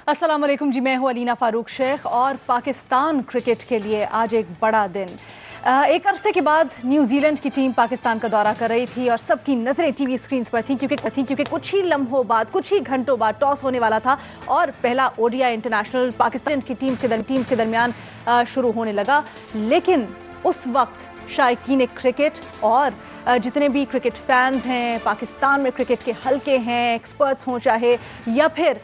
अस्सलाम वालेकुम जी, मैं हूँ अलीना फारूक शेख और पाकिस्तान क्रिकेट के लिए आज एक बड़ा दिन। एक अरसे के बाद न्यूजीलैंड की टीम पाकिस्तान का दौरा कर रही थी और सबकी नज़रें टीवी स्क्रीन पर थीं क्योंकि कुछ ही लम्हों बाद, कुछ ही घंटों बाद टॉस होने वाला था और पहला ओडीआई इंटरनेशनल पाकिस्तान की टीम्स के दरमियान शुरू होने लगा। लेकिन उस वक्त शायकीन क्रिकेट और जितने भी क्रिकेट फैंस हैं, पाकिस्तान में क्रिकेट के हल्के हैं, एक्सपर्ट्स हों चाहे या फिर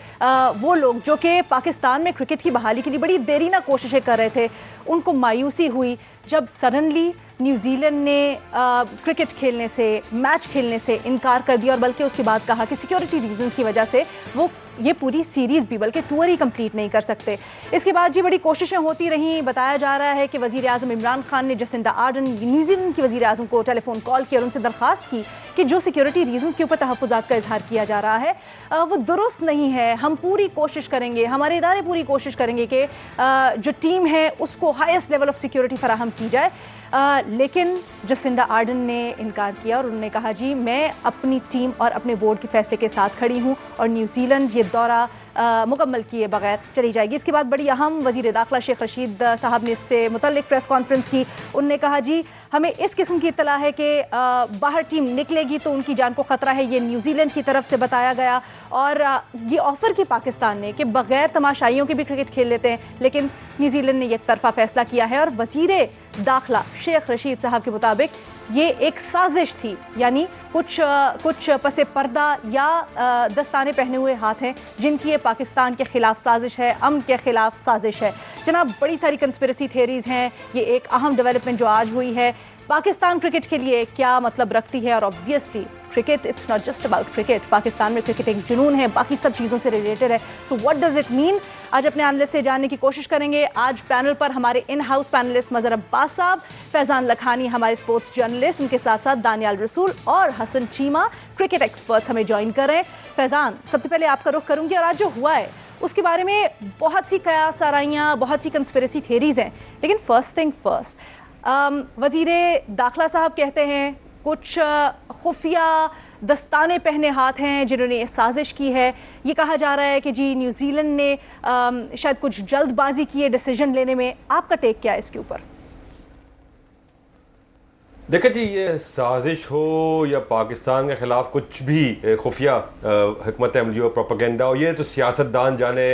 वो लोग जो कि पाकिस्तान में क्रिकेट की बहाली के लिए बड़ी देरीना कोशिशें कर रहे थे, उनको मायूसी हुई जब सडनली न्यूजीलैंड ने क्रिकेट खेलने से, मैच खेलने से इनकार कर दिया और बल्कि उसके बाद कहा कि सिक्योरिटी रीजंस की वजह से वो ये पूरी सीरीज़ भी बल्कि टूर ही कंप्लीट नहीं कर सकते। इसके बाद जी बड़ी कोशिशें होती रहीं। बताया जा रहा है कि वज़ीर आज़म इमरान खान ने जसिंडा आर्डन, न्यूजीलैंड की वज़ीर आज़म को टेलीफोन कॉल किया और उनसे दरख्वास्त की कि जो सिक्योरिटी रीजंस के ऊपर तहफ़्फ़ुज़ात का इजहार किया जा रहा है वो दुरुस्त नहीं है। हम पूरी कोशिश करेंगे, हमारे इदारे पूरी कोशिश करेंगे कि जो टीम है उसको हाईएस्ट लेवल ऑफ सिक्योरिटी फराहम की जाए। लेकिन जसिंडा आर्डन ने इनकार किया और उन्होंने कहा जी मैं अपनी टीम और अपने बोर्ड के फैसले के साथ खड़ी हूँ और न्यूजीलैंड ये दौरा मुकम्मल किए बगैर चली जाएगी। इसके बाद बड़ी अहम वज़ीर दाखिला शेख रशीद साहब ने इससे मुतल्लिक प्रेस कॉन्फ्रेंस की। उनने कहा जी हमें इस किस्म की इत्तला है कि बाहर टीम निकलेगी तो उनकी जान को ख़तरा है, ये न्यूजीलैंड की तरफ से बताया गया और ये ऑफ़र की पाकिस्तान ने कि बग़ैर तमाशाइयों के भी क्रिकेट खेल लेते हैं, लेकिन न्यूजीलैंड ने एक तरफा फैसला किया है और वज़ीर दाखिला शेख रशीद साहब के मुताबिक ये एक साजिश थी, यानी कुछ पसे पर्दा या दस्ताने पहने हुए हाथ हैं जिनकी ये पाकिस्तान के खिलाफ साजिश है, अमन के खिलाफ साजिश है। जनाब बड़ी सारी कंस्पिरेसी थेरीज हैं। ये एक अहम डेवलपमेंट जो आज हुई है पाकिस्तान क्रिकेट के लिए क्या मतलब रखती है और obviously cricket it's not just about cricket. Pakistan में क्रिकेट एक जुनून है, बाकी सब चीज़ों से रिलेटेड है। So what does it mean, आज अपने एनालिस्ट से जानने की कोशिश करेंगे। आज पैनल पर हमारे इन हाउस पैनलिस्ट मजहर अब्बास साहब, फैजान लखानी हमारे स्पोर्ट्स जर्नलिस्ट, उनके साथ साथ दानियाल रसूल और हसन चीमा क्रिकेट एक्सपर्ट्स हमें ज्वाइन कर रहे हैं। फैजान, सबसे पहले आपका रुख करूंगी और आज जो हुआ है उसके बारे में बहुत सी कयास आराइयाँ, बहुत सी कंस्पिरेसी थेरीज हैं, लेकिन फर्स्ट थिंग फर्स्ट, वज़ीर दाखिला साहब कहते हैं कुछ खुफिया दस्ताने पहने हाथ हैं जिन्होंने ये साजिश की है। ये कहा जा रहा है कि जी न्यूजीलैंड ने शायद कुछ जल्दबाजी की है डिसीजन लेने में। आपका टेक क्या है इसके ऊपर? देखिए जी, ये साजिश हो या पाकिस्तान के खिलाफ कुछ भी खुफिया हिकमत अमली हो, प्रोपेगेंडा हो, ये तो सियासतदान जाने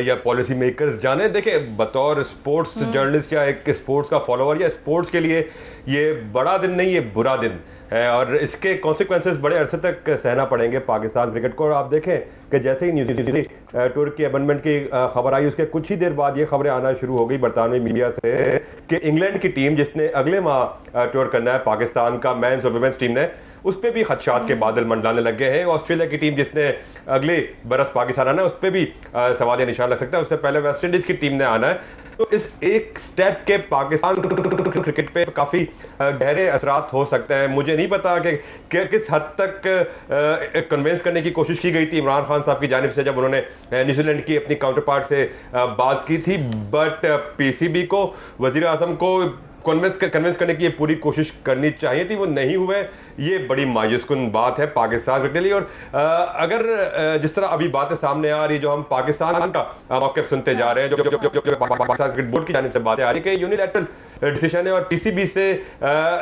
या पॉलिसी मेकर्स जाने। देखिए बतौर स्पोर्ट्स जर्नलिस्ट या एक स्पोर्ट्स का फॉलोअर या स्पोर्ट्स के लिए ये बड़ा दिन नहीं, ये बुरा दिन है और इसके कॉन्सिक्वेंसेस बड़े अरसे तक सहना पड़ेंगे पाकिस्तान क्रिकेट को। और आप देखें कि जैसे ही न्यूजीलैंड टूर की अमेंडमेंट की खबर आई, उसके कुछ ही देर बाद ये खबरें आना शुरू हो गई बरतानवी मीडिया से कि इंग्लैंड की टीम जिसने अगले माह टूर करना है पाकिस्तान का, मेंस और वुमेन्स टीम ने, उस पर भी खदशात के बादल मंडलाने लग गए हैं। ऑस्ट्रेलिया की टीम जिसने अगले बरस पाकिस्तान आना है उस पर भी सवाल या निशान लग सकता है। उससे पहले वेस्ट इंडीज की टीम ने आना है। तो इस एक स्टेप के पाकिस्तान क्रिकेट पे काफी गहरे असरात हो सकते हैं। मुझे नहीं पता कि किस हद तक कन्विंस करने की कोशिश की गई थी इमरान खान साहब की जानिब से जब उन्होंने न्यूजीलैंड की अपनी काउंटर पार्ट से बात की थी, बट पीसीबी को, वजीर आजम को कन्विंस करने की ये पूरी कोशिश करनी चाहिए थी, वो नहीं हुए। ये बड़ी मायूसकुन बात है पाकिस्तान के लिए। और अगर जिस तरह अभी बातें सामने आ रही, जो हम पाकिस्तान का मौक़िफ़ सुनते जा रहे हैं, जो पाकिस्तान क्रिकेट बोर्ड की जानिब से बातें आ रही कि यूनिलैटरल डिसीजन है और पीसीबी से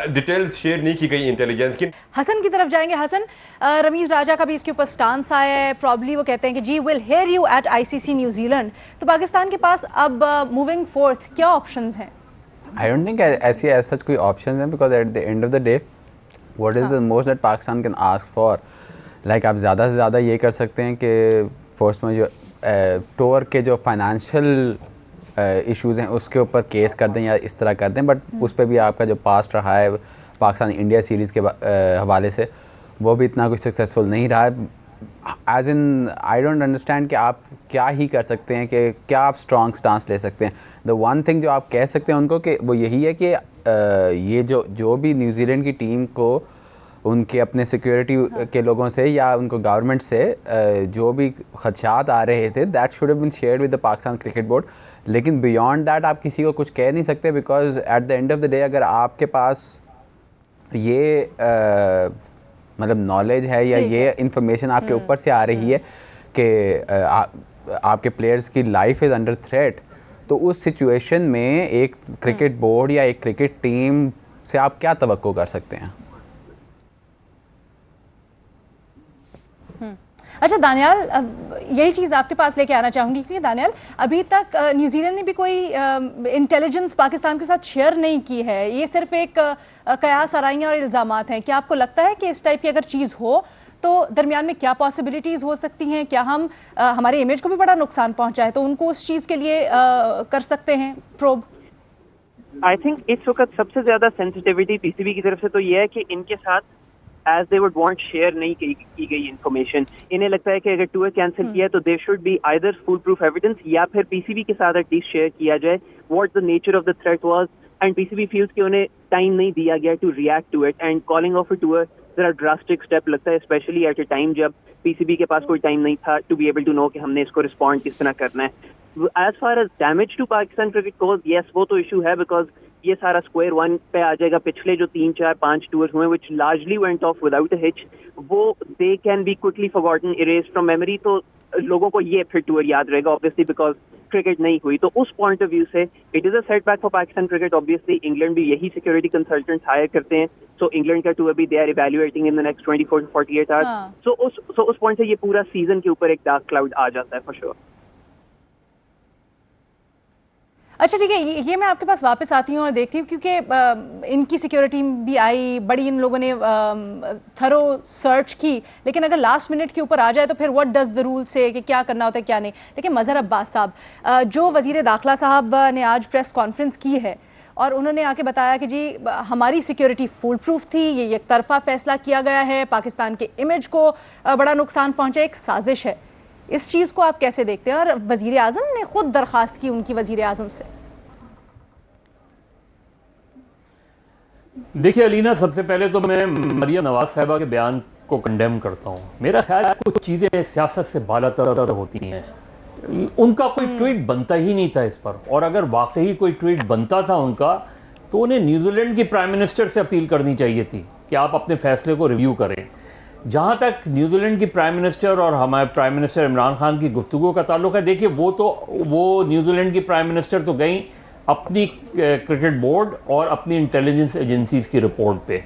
डिटेल्स शेयर नहीं की गई इंटेलिजेंस की। हसन की तरफ जाएंगे। हसन, रमीज राजा का भी इसके ऊपर स्टांस आया है। प्रॉब्ली वो कहते हैं कि जी will hear you at ICC New Zealand. तो पाकिस्तान के पास अब मूविंग फोर्थ क्या ऑप्शंस हैं? I don't think ऐसी as such कोई options हैं, because at the end of the day what is the most that Pakistan can ask for, like आप ज़्यादा से ज़्यादा ये कर सकते हैं कि फर्स्ट में जो टूर के जो फाइनेंशियल इश्यूज़ हैं उसके ऊपर केस कर दें या इस तरह कर दें, बट उस पर भी आपका जो पास्ट रहा है पाकिस्तान इंडिया सीरीज़ के हवाले से वो भी इतना कुछ सक्सेसफुल नहीं रहा है। As in I don't understand कि आप क्या ही कर सकते हैं, कि क्या आप स्ट्रॉन्ग स्टांस ले सकते हैं। द वन थिंग जो आप कह सकते हैं उनको कि वो यही है कि ये जो भी न्यूजीलैंड की टीम को उनके अपने सिक्योरिटी के लोगों से या उनको गवर्नमेंट से जो भी खदशात आ रहे थे, that should have been shared with the Pakistan cricket board. लेकिन बियॉन्ड दैट आप किसी को कुछ कह नहीं सकते, because at the end of the day अगर आपके पास ये मतलब नॉलेज है या ये इंफॉर्मेशन आपके ऊपर से आ रही है कि आपके प्लेयर्स की लाइफ इज़ अंडर थ्रेट, तो उस सिचुएशन में एक क्रिकेट बोर्ड या एक क्रिकेट टीम से आप क्या तवक्को कर सकते हैं? अच्छा दानियाल, यही चीज़ आपके पास लेके आना चाहूंगी क्योंकि दानियाल, अभी तक न्यूजीलैंड ने भी कोई इंटेलिजेंस पाकिस्तान के साथ शेयर नहीं की है। ये सिर्फ एक कयास आराइयाँ और इल्ज़ामात हैं। क्या आपको लगता है कि इस टाइप की अगर चीज़ हो तो दरमियान में क्या पॉसिबिलिटीज़ हो सकती हैं? क्या हम हमारे इमेज को भी बड़ा नुकसान पहुंचाए तो उनको उस चीज़ के लिए कर सकते हैं प्रोब? आई थिंक इस वक्त सबसे ज्यादा सेंसिटिविटी पीसीबी की तरफ से तो ये है कि इनके साथ as they would want share नहीं की गई इन्फॉर्मेशन। इन्हें लगता है कि अगर टूर कैंसिल किया तो there should be either foolproof evidence या फिर पीसीबी के साथ एटलीस्ट शेयर किया जाए what the nature of the threat was, and PCB feels कि उन्हें टाइम नहीं दिया गया to react to it, and calling off a tour जरा ड्रास्टिक स्टेप लगता है, स्पेशली एट अ टाइम जब पीसीबी के पास कोई टाइम नहीं था to be able to know कि हमने इसको रिस्पॉन्ड किस तरह करना है। As far as damage to Pakistan cricket goes, yes वो तो इशू है बिकॉज ये सारा स्क्वायर वन पे आ जाएगा। पिछले जो 3, 4, 5 टूर्स हुए which largely went off without a hitch, वो they can be quickly forgotten, erase from memory, तो लोगों को ये फिर टूर याद रहेगा ऑब्वियसली बिकॉज क्रिकेट नहीं हुई। तो उस पॉइंट ऑफ व्यू से it is a setback for Pakistan cricket. Obviously England भी यही सिक्योरिटी कंसल्टेंट हायर करते हैं, सो इंग्लैंड का टूर भी they are evaluating in the next 24 to 48 hours. So उस पॉइंट से ये पूरा सीजन के ऊपर एक डार्क क्लाउड आ जाता है फॉर श्योर। अच्छा ठीक है, ये मैं आपके पास वापस आती हूँ और देखती हूँ क्योंकि इनकी सिक्योरिटी भी आई, बड़ी इन लोगों ने थरो सर्च की, लेकिन अगर लास्ट मिनट के ऊपर आ जाए तो फिर व्हाट डज द रूल से कि क्या करना होता है क्या नहीं। लेकिन मजहर अब्बास साहब, जो वजीर दाखिला साहब ने आज प्रेस कॉन्फ्रेंस की है और उन्होंने आके बताया कि जी हमारी सिक्योरिटी फुल प्रूफ थी, ये एक तरफा फैसला किया गया है, पाकिस्तान के इमेज को बड़ा नुकसान पहुंचे, एक साजिश है, इस चीज को आप कैसे देखते हैं? और वजीर आजम ने खुद दरखास्त की उनकी वजीर आजम से। देखिए अलीना, सबसे पहले तो मैं मरियम नवाज साहिबा के बयान को कंडेम करता हूँ। मेरा ख्याल है कुछ चीजें सियासत से बालातर होती हैं। उनका कोई ट्वीट बनता ही नहीं था इस पर, और अगर वाकई कोई ट्वीट बनता था उनका तो उन्हें न्यूजीलैंड की प्राइम मिनिस्टर से अपील करनी चाहिए थी कि आप अपने फैसले को रिव्यू करें। जहां तक न्यूजीलैंड की प्राइम मिनिस्टर और हमारे प्राइम मिनिस्टर इमरान खान की गुफ्तगू का ताल्लुक है, देखिए वो न्यूजीलैंड की प्राइम मिनिस्टर तो गई अपनी क्रिकेट बोर्ड और अपनी इंटेलिजेंस एजेंसीज की रिपोर्ट पे,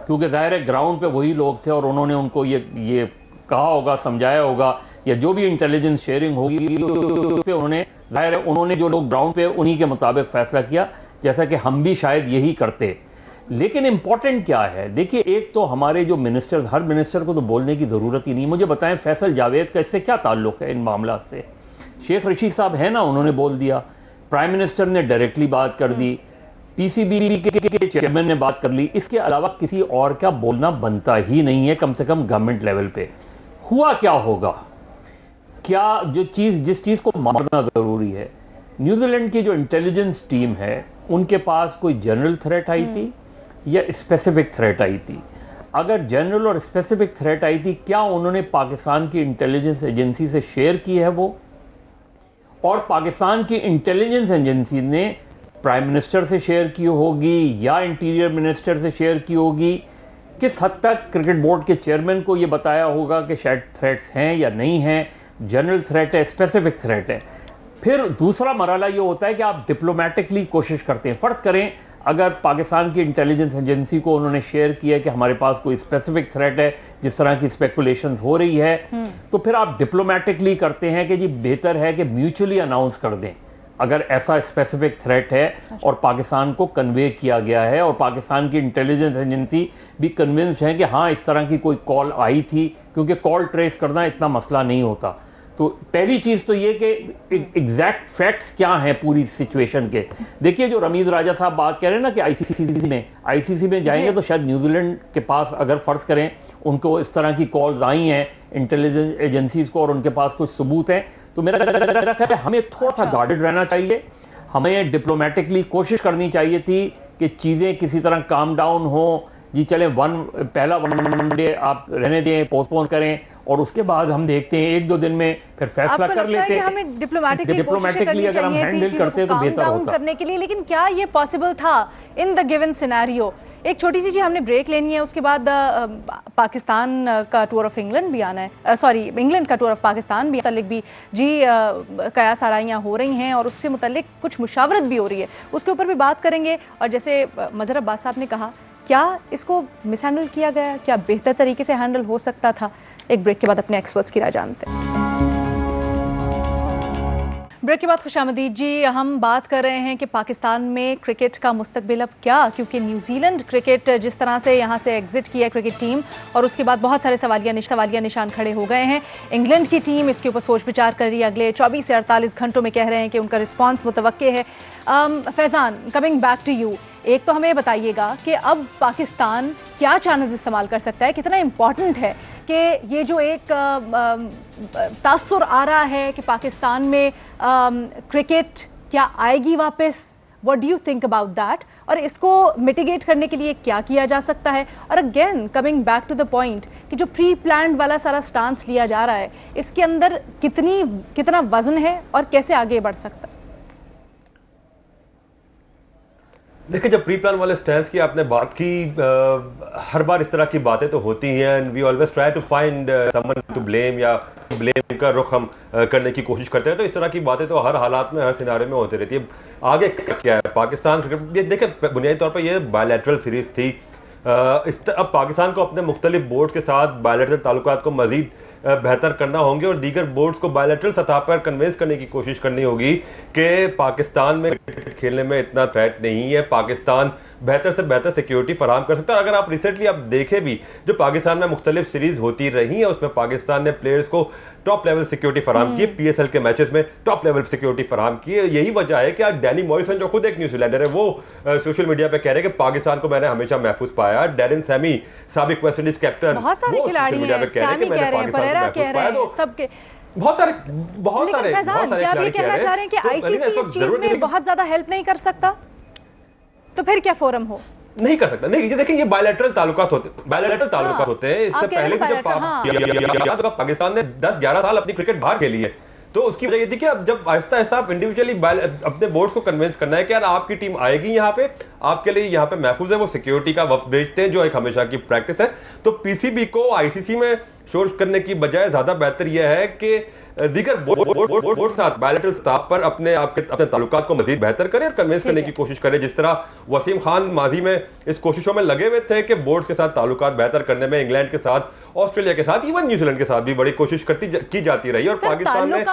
क्योंकि जाहिर है ग्राउंड पे वही लोग थे और उन्होंने उनको ये कहा होगा, समझाया होगा, या जो भी इंटेलिजेंस शेयरिंग होगी उस पे उन्होंने, जाहिर है उन्होंने जो लोग ग्राउंड पे उन्हीं के मुताबिक फैसला किया, जैसा कि हम भी शायद यही करते। लेकिन इंपॉर्टेंट क्या है, देखिए एक तो हमारे जो मिनिस्टर, हर मिनिस्टर को तो बोलने की जरूरत ही नहीं। मुझे बताएं फैसल जावेद का इससे क्या ताल्लुक है इन मामला से? शेख रशीद साहब है ना, उन्होंने बोल दिया, प्राइम मिनिस्टर ने डायरेक्टली बात कर दी, पीसीबी के चेयरमैन ने बात कर ली, इसके अलावा किसी और का बोलना बनता ही नहीं है, कम से कम गवर्नमेंट लेवल पे। हुआ क्या होगा, क्या जिस चीज को मारना जरूरी है, न्यूजीलैंड की जो इंटेलिजेंस टीम है उनके पास कोई जनरल थ्रेट आई थी या स्पेसिफिक थ्रेट आई थी? अगर जनरल और स्पेसिफिक थ्रेट आई थी, क्या उन्होंने पाकिस्तान की इंटेलिजेंस एजेंसी से शेयर की है वो? और पाकिस्तान की इंटेलिजेंस एजेंसी ने प्राइम मिनिस्टर से शेयर की होगी या इंटीरियर मिनिस्टर से शेयर की होगी? किस हद तक क्रिकेट बोर्ड के चेयरमैन को यह बताया होगा कि शायद थ्रेट्स हैं या नहीं हैं, जनरल थ्रेट है, स्पेसिफिक थ्रेट है? फिर दूसरा मरहला ये होता है कि आप डिप्लोमेटिकली कोशिश करते हैं। फर्ज करें अगर पाकिस्तान की इंटेलिजेंस एजेंसी को उन्होंने शेयर किया कि हमारे पास कोई स्पेसिफिक थ्रेट है, जिस तरह की स्पेकुलेशन हो रही है, तो फिर आप डिप्लोमेटिकली करते हैं कि जी बेहतर है कि म्यूचुअली अनाउंस कर दें अगर ऐसा स्पेसिफिक थ्रेट है और पाकिस्तान को कन्वे किया गया है और पाकिस्तान की इंटेलिजेंस एजेंसी भी कन्विंस्ड है कि हाँ इस तरह की कोई कॉल आई थी, क्योंकि कॉल ट्रेस करना इतना मसला नहीं होता। तो पहली चीज तो ये कि एग्जैक्ट फैक्ट्स क्या हैं पूरी सिचुएशन के। देखिए जो रमीज राजा साहब बात कह रहे हैं ना कि आईसीसी में जाएंगे तो शायद न्यूजीलैंड के पास अगर फर्ज करें उनको इस तरह की कॉल्स आई हैं इंटेलिजेंस एजेंसीज को और उनके पास कुछ सबूत है, तो मेरा ख्याल है हमें थोड़ा सा गार्डेड रहना चाहिए। हमें डिप्लोमेटिकली कोशिश करनी चाहिए थी कि चीजें किसी तरह काम डाउन हो। जी चले पहला वनडे आप रहने दें, पोस्टपोन करें और उसके बाद हम देखते हैं 1-2 दिन में फिर फैसला कर लेते हैं। हमें डिप्लोमेटिकली अगर हम हैंडल करते तो बेहतर होता करने के लिए। लेकिन क्या ये पॉसिबल था इन द गिवन सिनेरियो एक छोटी सी जी हमने ब्रेक लेनी है, उसके बाद पाकिस्तान का टूर ऑफ इंग्लैंड भी आना है, सॉरी इंग्लैंड का टूर ऑफ पाकिस्तान भी मुतल्लिक भी जी कयास आराइयाँ हो रही हैं और उससे मुतल्लिक कुछ मुशावरत भी हो रही है, उसके ऊपर भी बात करेंगे। और जैसे मज़हर अब्बास साहब ने कहा, क्या इसको मिस हैंडल किया गया, क्या बेहतर तरीके से हैंडल हो सकता था? एक ब्रेक के बाद अपने एक्सपर्ट्स की राय जानते हैं। ब्रेक के बाद खुशामदीद जी, हम बात कर रहे हैं कि पाकिस्तान में क्रिकेट का मुस्तकबिल अब क्या, क्योंकि न्यूजीलैंड क्रिकेट जिस तरह से यहाँ से एग्जिट किया है क्रिकेट टीम और उसके बाद बहुत सारे सवालिया निशान खड़े हो गए हैं। इंग्लैंड की टीम इसके ऊपर सोच विचार कर रही है, अगले 24 से 48 घंटों में कह रहे हैं कि उनका रिस्पॉन्स मुतवक्के है। Faizan, coming back to you, एक तो हमें बताइएगा कि अब पाकिस्तान क्या चैनल्स इस्तेमाल कर सकता है, कितना इम्पॉर्टेंट है कि ये जो एक तासुर आ रहा है कि पाकिस्तान में क्रिकेट क्या आएगी वापस, what do you think about that, और इसको मिटिगेट करने के लिए क्या किया जा सकता है? और again coming back to the point कि जो प्री प्लान्ड वाला सारा स्टांस लिया जा रहा है, इसके अंदर कितना वजन है और कैसे आगे बढ़ सकता है? देखिए, जब प्री प्लान वाले स्टैंस की आपने बात की, हर बार इस तरह की बातें तो होती हैं and we always try to find someone to blame या ब्लेम का रुख हम करने की कोशिश करते हैं। तो इस तरह की बातें तो हर हालात में, हर सिनारे में होती रहती है। आगे क्या है पाकिस्तान क्रिकेट, ये देखिए बुनियादी तौर पर ये बायलैटरल सीरीज थी। अब पाकिस्तान को अपने मुख्तलिफ बोर्ड के साथ बायलैटरल ताल्लुकात को मजीद बेहतर करना होंगे और दीगर बोर्ड्स को बायलैटरल सतह पर कन्विंस करने की कोशिश करनी होगी कि पाकिस्तान में क्रिकेट खेलने में इतना थ्रेट नहीं है, पाकिस्तान बेहतर से बेहतर सिक्योरिटी फराहम कर सकता है। अगर आप रिसेंटली आप देखें भी, जो पाकिस्तान में मुख्तलिफ सीरीज होती रही है उसमें पाकिस्तान ने प्लेयर्स को टॉप लेवल सिक्योरिटी फराहम की, पीएसएल के मैचेस में टॉप लेवल सिक्योरिटी फराहम की। यही वजह है कि आज डैनी मॉरिसन जो खुद एक न्यूजीलैंडर है, वो सोशल मीडिया पे कह रहे हैं कि पाकिस्तान को मैंने हमेशा महफूज पाया। डैरेन सैमी, साबिक वेस्ट इंडीज कैप्टन, बहुत सारे खिलाड़ी हैं, सैमी कह रहे हैं, परेरा कह रहे हैं, सबके बहुत सारे क्या भी कहना चाह रहे हैं कि आईसीसी इस चीज में बहुत ज्यादा हेल्प नहीं कर सकता, तो फिर क्या फोरम हो? नहीं कर सकता। नहीं, ये देखें, ये बायलैटरल ताल्लुकात होते हैं। इससे पहले भी जब पाकिस्तान ने 10-11 साल अपनी क्रिकेट बाहर खेली है, तो उसकी वजह ये थी कि अब जब आहिस्ता आहिस्ता आप इंडिविजुअली अपने बोर्ड्स को कन्विंस करना है कि यार आपकी टीम आएगी यहाँ पे, आपके लिए यहाँ पे महफूज है, वो सिक्योरिटी का वक्त भेजते हैं जो एक हमेशा की प्रैक्टिस है। तो पीसीबी को आईसीसी में शोर करने की बजाय ज्यादा बेहतर यह है कि दीगर बोर्ड साथ बायलैटरल स्टाफ पर अपने ताल्लुकात को मजीद बेहतर करें और कन्विंस करने की कोशिश करें। जिस तरह वसीम खान माजी में इस कोशिशों में लगे हुए थे कि बोर्ड्स के साथ ताल्लुकात बेहतर करने में, इंग्लैंड के साथ, ऑस्ट्रेलिया के साथ, इवन न्यूजीलैंड के साथ भी बड़ी कोशिश की जाती रही। और पाकिस्तान ने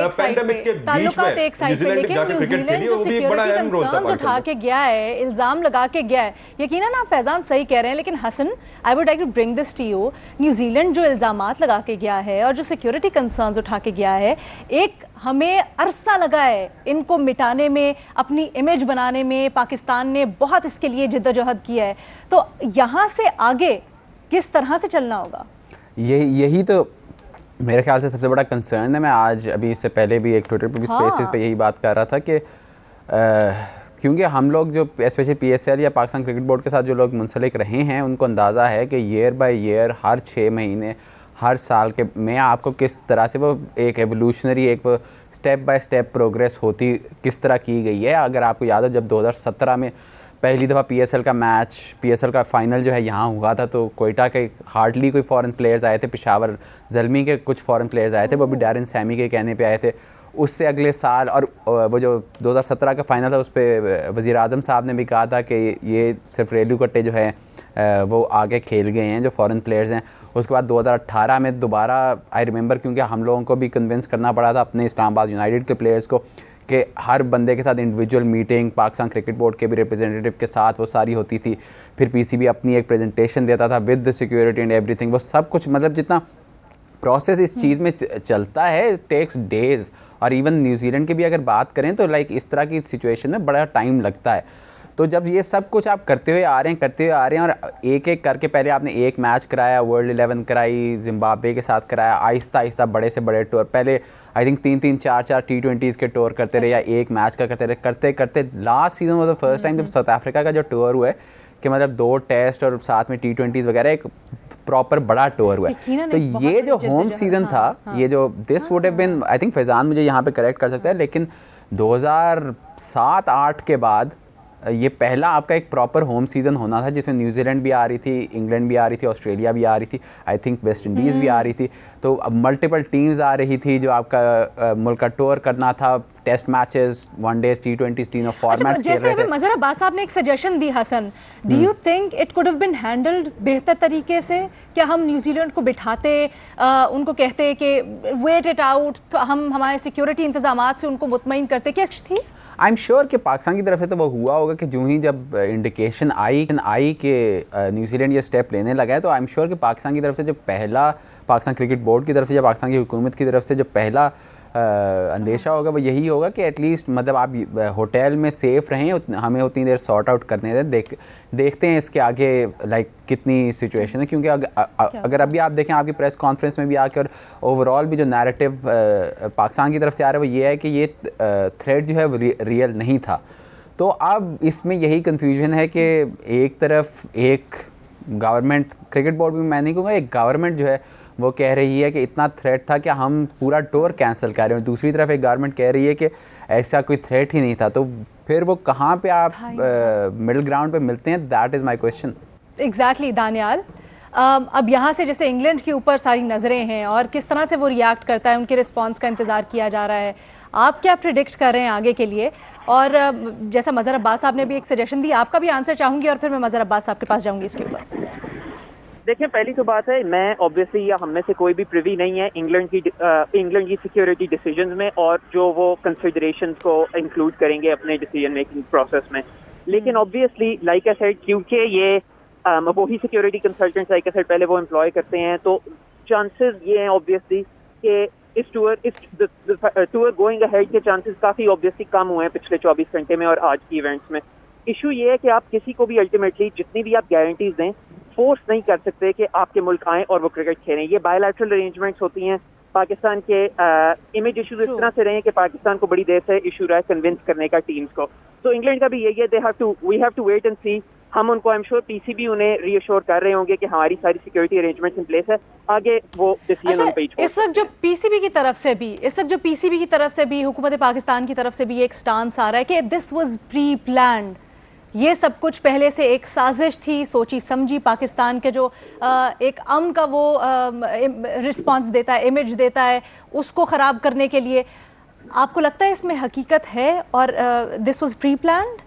पैंडेमिक के बीच में न्यूजीलैंड जाकर क्रिकेट खेली और वो भी बड़ा अहम रोल था। उठा के गया है, इल्जाम लगा के गया है, यकीनन आप फैजान सही कह रहे हैं, लेकिन Hasan, I would like to bring this to you, New Zealand जो इल्जामात लगा के गया है और जो सिक्योरिटी कंसर्न्स उठा के गया है, एक हमें अरसा लगा है इनको मिटाने में, अपनी इमेज बनाने में, पाकिस्तान ने बहुत इसके लिए जिद्दोजहद किया है। तो यहां से आगे किस तरह से चलना होगा? यही तो मेरे ख्याल से सबसे बड़ा कंसर्न है। मैं आज अभी इससे पहले भी एक ट्विटर पे भी स्पेसेस पे यही बात कर रहा था कि क्योंकि हम लोग जो स्पेशली पीएसएल या पाकिस्तान क्रिकेट बोर्ड के साथ जो लोग मुंसलिक रहे हैं, उनको अंदाज़ा है कि ईयर बाय ईयर, हर 6 महीने, हर साल के में आपको किस तरह से वो एक एवोल्यूशनरी, एक वो स्टेप बाय स्टेप प्रोग्रेस होती किस तरह की गई है। अगर आपको याद हो, जब 2017 में पहली दफ़ा पीएसएल का फाइनल जो है यहाँ हुआ था, तो कोयटा के हार्डली कोई फॉरेन प्लेयर्स आए थे, पेशावर ज़ल्मी के कुछ फॉरेन प्लेयर्स आए थे, वो भी डैरेन सैमी के कहने पे आए थे। उससे अगले साल, और वो जो 2017 का फाइनल था, उस पर वज़ीर आज़म साहब ने भी कहा था कि ये सिर्फ रेलू कट्टे जो है वो आगे खेल गए हैं, जो फॉरेन प्लेयर्स हैं। उसके बाद 2018 में दोबारा, आई रिमेंबर, क्योंकि हम लोगों को भी कन्विंस करना पड़ा था अपने इस्लामाबाद यूनाइटेड के प्लेयर्स को कि हर बंदे के साथ individual meeting Pakistan cricket board के भी रिप्रेजेंटेटिव के साथ वो सारी होती थी। फिर पीसीबी अपनी एक प्रेजेंटेशन देता था with the security and everything. वो सब कुछ, मतलब जितना प्रोसेस इस चीज़ में चलता है, टेक्स डेज। और इवन न्यूजीलैंड की भी अगर बात करें तो लाइक इस तरह की सिचुएशन में बड़ा टाइम लगता है। तो जब ये सब कुछ आप करते हुए आ रहे हैं और एक एक करके, पहले आपने एक मैच कराया, वर्ल्ड 11 कराई, जिम्बाब्वे के साथ कराया, आहिस्ता आहिस्ता बड़े से बड़े टूर, पहले आई थिंक 3-3, 4-4 T20s के टूर करते रहे या एक मैच का करते करते लास्ट सीजन मतलब फर्स्ट टाइम जब साउथ अफ्रीका का जो टूर हुआ है कि मतलब 2 टेस्ट और साथ में T20s वगैरह, एक प्रॉपर बड़ा टूर हुआ है। तो ये जो होम सीजन था, ये जो this would have been, I think Faizan मुझे यहाँ पे करेक्ट कर सकता है, लेकिन 2007-8 के बाद ये पहला आपका एक प्रॉपर होम सीज़न होना था जिसमें न्यूजीलैंड भी आ रही थी, इंग्लैंड भी आ रही थी, ऑस्ट्रेलिया भी आ रही थी, आई थिंक वेस्ट इंडीज़ भी आ रही थी। तो अब मल्टीपल टीम्स आ रही थी जो आपका मुल्क का टूर करना था, टेस्ट मैचेस, वनडेज, T20 तीनों फॉर्मेट्स खेल रहे थे। मज़हर अब्बास साहब ने एक सजेशन दी Hasan, do you think it could have been handled बेहतर तरीके से? क्या हम न्यूजीलैंड को बिठाते, उनको कहते कि वेट इट आउट, तो हम हमारे सिक्योरिटी इंतजामात से उनको मुतमईन करते, क्या थी? आई एम श्योर कि पाकिस्तान की तरफ से तो वो हुआ होगा कि जो ही जब इंडिकेशन आई कि न्यूजीलैंड ये स्टेप लेने लगा है, तो आई एम श्योर कि पाकिस्तान की तरफ से जो पहला, पाकिस्तान क्रिकेट बोर्ड की तरफ से या पाकिस्तान की हुकूमत की तरफ से जो पहला अंदेशा होगा वो यही होगा कि एटलीस्ट मतलब आप होटल में सेफ रहें, हमें उतनी देर सॉर्ट आउट करने दें, देखते हैं इसके आगे लाइक कितनी सिचुएशन है। क्योंकि अगर अभी आप देखें आपकी प्रेस कॉन्फ्रेंस में भी आके और ओवरऑल भी जो नैरेटिव पाकिस्तान की तरफ से आ रहा है वो ये है कि ये थ्रेट जो है वो रियल नहीं था। तो अब इसमें यही कन्फ्यूजन है कि एक तरफ एक गवर्नमेंट, क्रिकेट बोर्ड भी मैं नहीं कहूँगा, एक गवर्नमेंट जो है वो कह रही है कि इतना थ्रेट था कि हम पूरा टूर कैंसिल कर रहे हैं, दूसरी तरफ एक गवर्नमेंट कह रही है कि ऐसा कोई थ्रेट ही नहीं था। तो फिर वो कहाँ पे आप मिडिल ग्राउंड पे मिलते हैं, that is my question. Exactly Daniyal, अब यहाँ से जैसे इंग्लैंड के ऊपर सारी नज़रें हैं और किस तरह से वो रिएक्ट करता है, उनके रिस्पॉन्स का इंतज़ार किया जा रहा है। आप क्या प्रिडिक्ट कर रहे हैं आगे के लिए? और जैसा मज़हर अब्बास साहब ने भी एक सजेशन दी, आपका भी आंसर चाहूँगी और फिर मैं मज़हर अब्बास साहब के पास जाऊँगी इसके ऊपर। देखिए, पहली तो बात है, मैं ऑब्वियसली या हम में से कोई भी प्रिवी नहीं है इंग्लैंड की सिक्योरिटी डिसीजंस में और जो वो कंसिडरेशंस को इंक्लूड करेंगे अपने डिसीजन मेकिंग प्रोसेस में। लेकिन ऑब्वियसली लाइक आई सेड, क्योंकि ये वही security consultants like I said पहले वो एम्प्लॉय करते हैं, तो चांसेस ये हैं ऑब्वियसली कि इस टूर गोइंग अहेड के चांसेस काफ़ी ऑब्वियसली कम हुए हैं पिछले 24 घंटे में और आज की इवेंट्स में। इशू ये है कि आप किसी को भी अल्टीमेटली जितनी भी आप गारंटीज दें, फोर्स नहीं कर सकते कि आपके मुल्क आएँ और वो क्रिकेट खेलें। ये बायलैटरल अरेंजमेंट्स होती हैं। पाकिस्तान के इमेज इशूज इस तरह से रहे हैं कि पाकिस्तान को बड़ी देर से इशू रहा है कन्विंस करने का टीम्स को। तो इंग्लैंड का भी यही है, we have to wait and see. हम उनको, आई एम श्योर पीसीबी उन्हें रीअश्योर कर रहे होंगे कि हमारी सारी सिक्योरिटी अरेंजमेंट्स इन प्लेस है, आगे वो डिसीजन उन पे ही छोड़। इस वक्त जो पीसीबी की तरफ से भी हुकूमत पाकिस्तान की तरफ से भी एक स्टांस आ रहा है कि दिस वाज प्री प्लान्ड, ये सब कुछ पहले से एक साजिश थी, सोची समझी। पाकिस्तान के जो एक अमन का वो रिस्पांस देता है, इमेज देता है, उसको ख़राब करने के लिए। आपको लगता है इसमें हकीकत है और दिस वाज प्री प्लान्ड,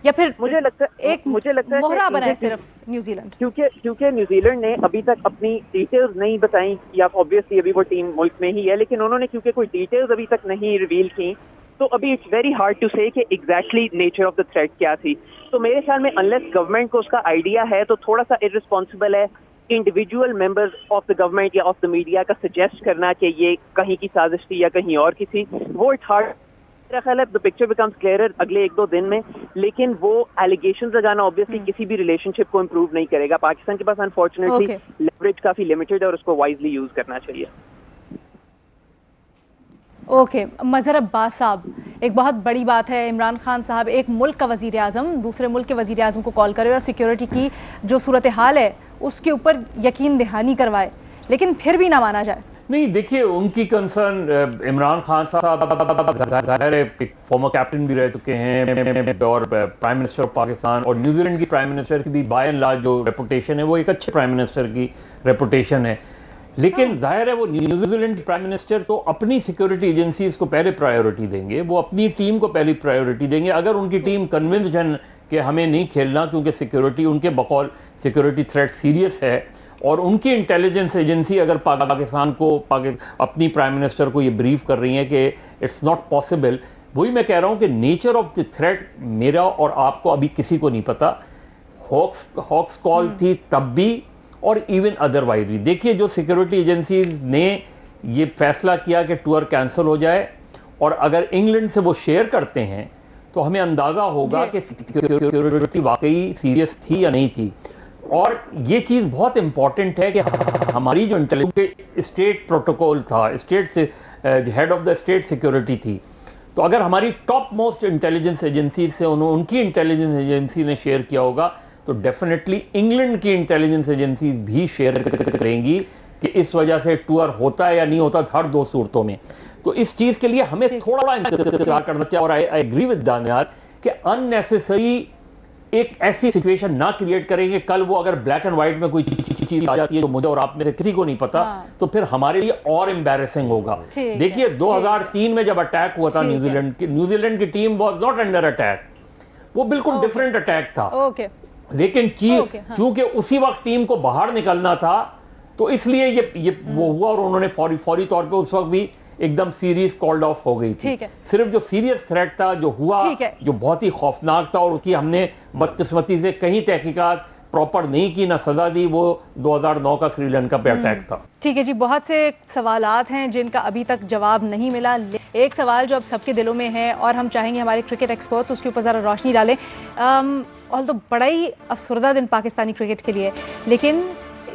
या फिर मुझे लगता है मोहरा बना है सिर्फ न्यूजीलैंड? क्योंकि न्यूजीलैंड ने अभी तक अपनी डिटेल्स नहीं बताई, या ऑब्वियसली अभी वो टीम मुल्क में ही है, लेकिन उन्होंने क्योंकि कोई डिटेल्स अभी तक नहीं रिवील की, तो अभी इट्स वेरी हार्ड टू से कि exactly nature of the threat क्या थी। तो मेरे ख्याल में अनलेस गवर्नमेंट को उसका आइडिया है, तो थोड़ा सा इररिस्पॉन्सिबल है individual members of the government या ऑफ द मीडिया का सजेस्ट करना कि ये कहीं की साजिश थी या कहीं और की थी। वो इट्स हार्ड। मेरा ख्याल है द पिक्चर बिकम्स क्लियरर अगले 1-2 दिन में, लेकिन वो एलिगेशंस लगाना ऑब्वियसली किसी भी रिलेशनशिप को इम्प्रूव नहीं करेगा। पाकिस्तान के पास अनफॉर्चुनेटली लेवरेज काफी लिमिटेड है और उसको वाइजली यूज करना चाहिए। ओके, मज़हर अब्बास साहब, एक बहुत बड़ी बात है, इमरान खान साहब एक मुल्क का वज़ीर आज़म दूसरे मुल्क के वज़ीर आज़म को कॉल करे और सिक्योरिटी की जो सूरत हाल है उसके ऊपर यकीन दहानी करवाए, लेकिन फिर भी ना माना जाए। नहीं, देखिए, उनकी कंसर्न इमरान खान साहब एक फॉर्मर कैप्टन भी रह चुके हैं और प्राइम मिनिस्टर ऑफ पाकिस्तान, और न्यूजीलैंड की प्राइम मिनिस्टर की भी बाय एंड लार्ज जो रेपुटेशन है वो एक अच्छे प्राइम मिनिस्टर की रेपुटेशन है। लेकिन जाहिर है वो न्यूजीलैंड के प्राइम मिनिस्टर तो अपनी सिक्योरिटी एजेंसीज को पहले प्रायोरिटी देंगे, वो अपनी टीम को पहली प्रायोरिटी देंगे। अगर उनकी टीम कन्विंस्ड है कि हमें नहीं खेलना क्योंकि सिक्योरिटी, उनके बकौल सिक्योरिटी थ्रेट सीरियस है, और उनकी इंटेलिजेंस एजेंसी अगर पाकिस्तान को अपनी प्राइम मिनिस्टर को ये ब्रीफ कर रही है कि इट्स नॉट पॉसिबल, वही मैं कह रहा हूँ कि नेचर ऑफ द थ्रेट मेरा और आपको अभी किसी को नहीं पता। हॉक्स कॉल थी तब भी और इवन अदरवाइज भी। देखिए, जो सिक्योरिटी एजेंसीज ने ये फैसला किया कि टूर कैंसिल हो जाए, और अगर इंग्लैंड से वो शेयर करते हैं तो हमें अंदाजा होगा कि सिक्योरिटी वाकई सीरियस थी या नहीं थी। और ये चीज़ बहुत इंपॉर्टेंट है कि हमारी जो इंटेलिजेंस स्टेट प्रोटोकॉल था, स्टेट से head of the state security थी, तो अगर हमारी टॉप मोस्ट इंटेलिजेंस एजेंसी से उनकी इंटेलिजेंस एजेंसी ने शेयर किया होगा, तो डेफिनेटली इंग्लैंड की इंटेलिजेंस एजेंसी भी शेयर करेंगी कि इस वजह से टूर होता है या नहीं होता, हर 2 सूरतों में। तो इस चीज़ के लिए हमें थोड़ा इंतजार करना चाहिए। और आई एग्री विद दानियाल कि अननेसेसरी एक ऐसी सिचुएशन ना क्रिएट करेंगे, कल वो अगर ब्लैक एंड व्हाइट में कोई चीज आ जाती है तो मुझे और आप में से किसी को नहीं पता, तो फिर हमारे लिए और एम्बैरेसिंग होगा। देखिए 2003 में जब अटैक हुआ था न्यूजीलैंड की team was not under attack, वो बिल्कुल डिफरेंट अटैक था। लेकिन चूंकि उसी वक्त टीम को बाहर निकलना था, तो इसलिए ये वो हुआ और उन्होंने फौरी तौर पे उस वक्त भी एकदम सीरीज कॉल्ड ऑफ हो गई थी। सिर्फ जो सीरियस थ्रेट था जो हुआ, जो बहुत ही खौफनाक था और उसकी हमने बदकिस्मती से कहीं तहकीकात प्रॉपर नहीं की, ना सजा दी, वो 2009 का श्रीलंका पे अटैक था। ठीक है जी, बहुत से सवालात हैं जिनका अभी तक जवाब नहीं मिला। एक सवाल जो अब सबके दिलों में है और हम चाहेंगे हमारे क्रिकेट एक्सपर्ट्स उसके ऊपर ज़रा रोशनी डालें। ऑल तो बड़ा ही अफसरदा दिन पाकिस्तानी क्रिकेट के लिए, लेकिन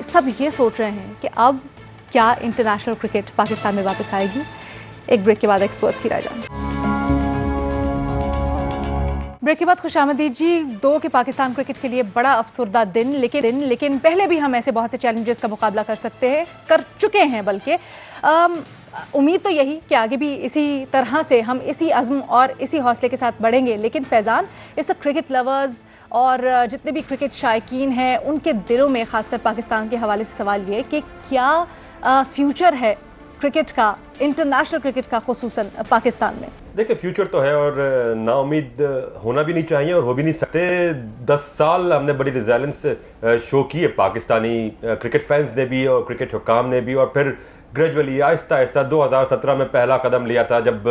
सब ये सोच रहे हैं कि अब क्या इंटरनेशनल क्रिकेट पाकिस्तान में वापस आएगी। एक ब्रेक के बाद एक्सपर्ट्स की राय जानें। ब्रेक के बाद खुशामदीद जी। 2 के पाकिस्तान क्रिकेट के लिए बड़ा अफसरदा दिन, लेकिन पहले भी हम ऐसे बहुत से चैलेंजेस का मुकाबला कर चुके हैं। बल्कि उम्मीद तो यही कि आगे भी इसी तरह से हम इसी अज़्म और इसी हौसले के साथ बढ़ेंगे। लेकिन फैज़ान, इस क्रिकेट लवर्स और जितने भी क्रिकेट शायकीन हैं उनके दिलों में खासकर पाकिस्तान के हवाले से सवाल ये कि क्या फ्यूचर है क्रिकेट का, इंटरनेशनल क्रिकेट का, खुसूसन पाकिस्तान में? देखिए फ्यूचर तो है और नाउम्मीद होना भी नहीं चाहिए और हो भी नहीं सकते। 10 साल हमने बड़ी रिजैलेंस शो की है पाकिस्तानी क्रिकेट फैंस ने भी और क्रिकेट हुकाम ने भी, और फिर ग्रेजुअली आहिस्ता आहिस्ता 2017 में पहला कदम लिया था जब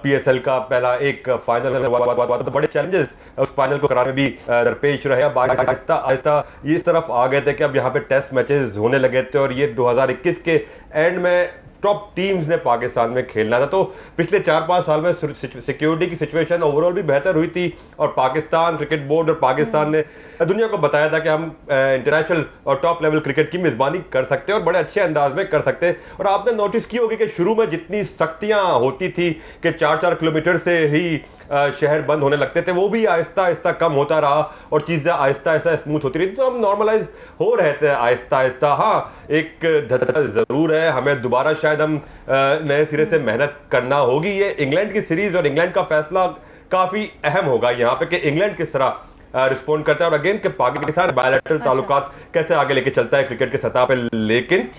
PSL का पहला एक फाइनल हुआ, तो बड़े चैलेंजेस उस फाइनल को कराने में भी दरपेश रहे। आहिस्ता आहिस्ता ये इस तरफ आ गए थे कि अब यहाँ पे टेस्ट मैचेस होने लगे थे और ये 2021 के एंड में टॉप टीम्स ने पाकिस्तान में खेलना था। तो पिछले 4-5 साल में सिक्योरिटी की सिचुएशन ओवरऑल भी बेहतर हुई थी और पाकिस्तान क्रिकेट बोर्ड और पाकिस्तान ने दुनिया को बताया था कि हम इंटरनेशनल और टॉप लेवल क्रिकेट की मेजबानी कर सकते हैं और बड़े अच्छे अंदाज में कर सकते हैं। और आपने नोटिस की होगी कि शुरू में जितनी सख्तियां होती थी कि 4-4 किलोमीटर से ही शहर बंद होने लगते थे, वो भी आहिस्ता आहिस्ता कम होता रहा और चीजें आहिस्ता आहिस्ता स्मूथ होती रही, तो हम नॉर्मलाइज हो रहे थे आहिस्ता आहिस्ता। हाँ, एक धक्का जरूर है, हमें दोबारा शायद हम नए सिरे से मेहनत करना होगी। ये इंग्लैंड की सीरीज और इंग्लैंड का फैसला काफी अहम होगा यहाँ पे कि इंग्लैंड किस तरह रिस्पॉन्ड करता है और अगेन के पाकिस्तान बायलैटरल ताल्लुकात कैसे आगे लेके चलता है क्रिकेट के सतह पे। लेकिन